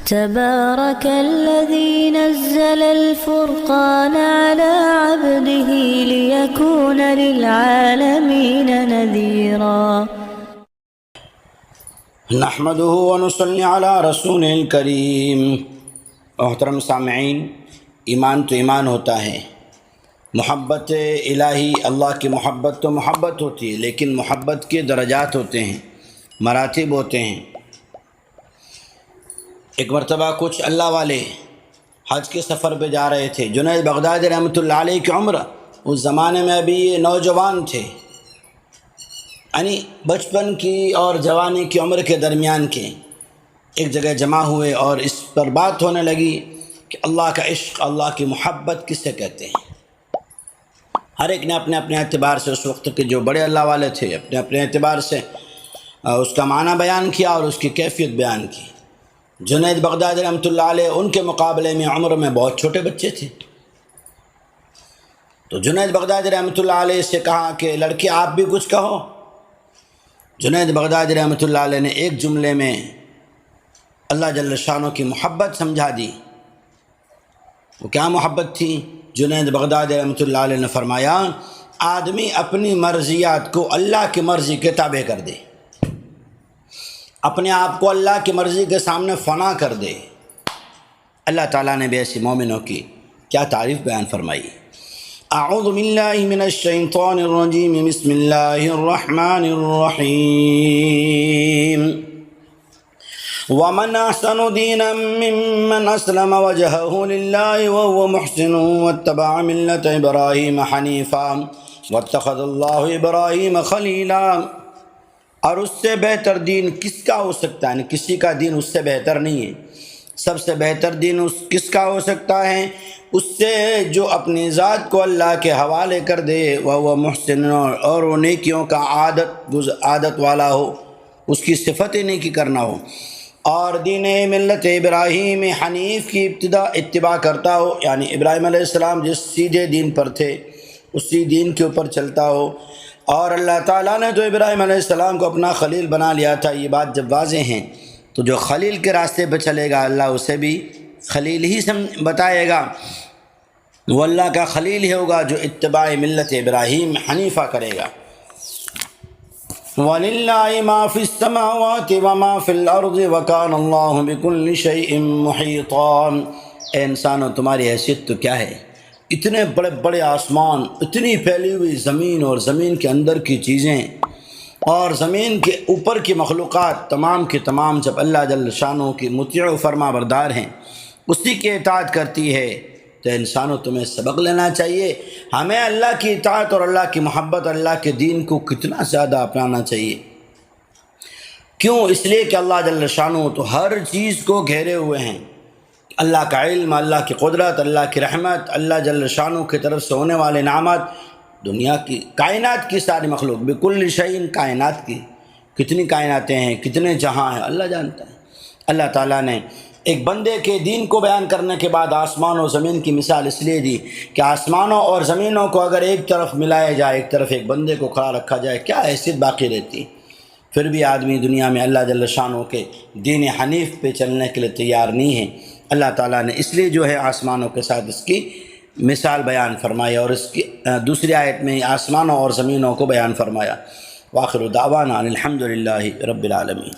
تبارك الذي نزل الفرقان على عبده ليكون للعالمين نذيرا نحمده ونصلي على رسول الکریم۔ محترم سامعین، ایمان تو ایمان ہوتا ہے، محبت الہی، اللہ کی محبت تو محبت ہوتی ہے، لیکن محبت کے درجات ہوتے ہیں، مراتب ہوتے ہیں۔ ایک مرتبہ کچھ اللہ والے حج کے سفر پہ جا رہے تھے۔ جنید بغدادی رحمۃ اللہ علیہ کی عمر اس زمانے میں ابھی یہ نوجوان تھے، یعنی بچپن کی اور جوانی کی عمر کے درمیان کے ایک جگہ جمع ہوئے، اور اس پر بات ہونے لگی کہ اللہ کا عشق، اللہ کی محبت کسے کہتے ہیں۔ ہر ایک نے اپنے اپنے اعتبار سے، اس وقت کے جو بڑے اللہ والے تھے، اپنے اپنے اعتبار سے اس کا معنی بیان کیا اور اس کی کیفیت بیان کی۔ جنید بغدادی رحمۃ اللہ علیہ ان کے مقابلے میں عمر میں بہت چھوٹے بچے تھے، تو جنید بغدادی رحمۃ اللہ علیہ سے کہا کہ لڑکی آپ بھی کچھ کہو۔ جنید بغدادی رحمۃ اللہ علیہ نے ایک جملے میں اللہ جل شانہ کی محبت سمجھا دی۔ وہ کیا محبت تھی؟ جنید بغدادی رحمۃ اللہ علیہ نے فرمایا، آدمی اپنی مرضیات کو اللہ کی مرضی کے تابع کر دے، اپنے آپ کو اللہ کی مرضی کے سامنے فنا کر دے۔ اللہ تعالیٰ نے بھی ایسی مومنوں کی کیا تعریف بیان فرمائی۔ اعوذ باللہ من الشیطان الرجیم، بسم اللہ الرحمن الرحیم۔ ومن احسن دینا ممن اسلم وجهه للہ وهو محسن واتبع ملت ابراہیم حنیفا واتخذ اللہ ابراہیم خلیلا۔ اور اس سے بہتر دین کس کا ہو سکتا ہے؟ کسی کا دین اس سے بہتر نہیں ہے۔ سب سے بہتر دین کس کا ہو سکتا ہے؟ اس سے جو اپنی ذات کو اللہ کے حوالے کر دے، وہ محسن، اور وہ نیکیوں کا عادت والا ہو، اس کی صفت نیکی کرنا ہو، اور دین ملت ابراہیم حنیف کی اتباع کرتا ہو، یعنی ابراہیم علیہ السلام جس سیدھے دین پر تھے اسی دین کے اوپر چلتا ہو۔ اور اللہ تعالیٰ نے تو ابراہیم علیہ السلام کو اپنا خلیل بنا لیا تھا۔ یہ بات جب واضح ہیں تو جو خلیل کے راستے پہ چلے گا اللہ اسے بھی خلیل ہی بتائے گا، وہ اللہ کا خلیل ہی ہوگا جو اتباع ملت ابراہیم حنیفہ کرے گا۔ وَلِلَّهِ مَا فِي السَّمَاوَاتِ وَمَا فِي الْأَرْضِ وَكَانَ اللَّهُ بِكُلِّ شَيْءٍ مُحِيطًا۔ اے انسانو، تمہاری حیثیت تو کیا ہے؟ اتنے بڑے بڑے آسمان، اتنی پھیلی ہوئی زمین، اور زمین کے اندر کی چیزیں اور زمین کے اوپر کی مخلوقات تمام کی تمام جب اللہ جل شانہ کی مطیع و فرما بردار ہیں، اسی کی اطاعت کرتی ہے، تو انسانوں تمہیں سبق لینا چاہیے۔ ہمیں اللہ کی اطاعت اور اللہ کی محبت، اللہ کے دین کو کتنا زیادہ اپنانا چاہیے۔ کیوں؟ اس لیے کہ اللہ جل شانہ تو ہر چیز کو گھیرے ہوئے ہیں۔ اللہ کا علم، اللہ کی قدرت، اللہ کی رحمت، اللہ جل شانہ کی طرف سے ہونے والے انعامات، دنیا کی کائنات کی ساری مخلوق، بکل شیء، کائنات کی کتنی کائناتیں ہیں، کتنے جہاں ہیں، اللہ جانتا ہے۔ اللہ تعالیٰ نے ایک بندے کے دین کو بیان کرنے کے بعد آسمان و زمین کی مثال اس لیے دی کہ آسمانوں اور زمینوں کو اگر ایک طرف ملایا جائے، ایک طرف ایک بندے کو کھڑا رکھا جائے، کیا حیثیت باقی رہتی؟ پھر بھی آدمی دنیا میں اللہ جل شانہ کے دین حنیف پہ چلنے کے لیے تیار نہیں ہے۔ اللہ تعالیٰ نے اس لیے جو ہے آسمانوں کے ساتھ اس کی مثال بیان فرمائی، اور اس کی دوسری آیت میں آسمانوں اور زمینوں کو بیان فرمایا۔ وآخر دعوانا الحمد للہ رب العالمین۔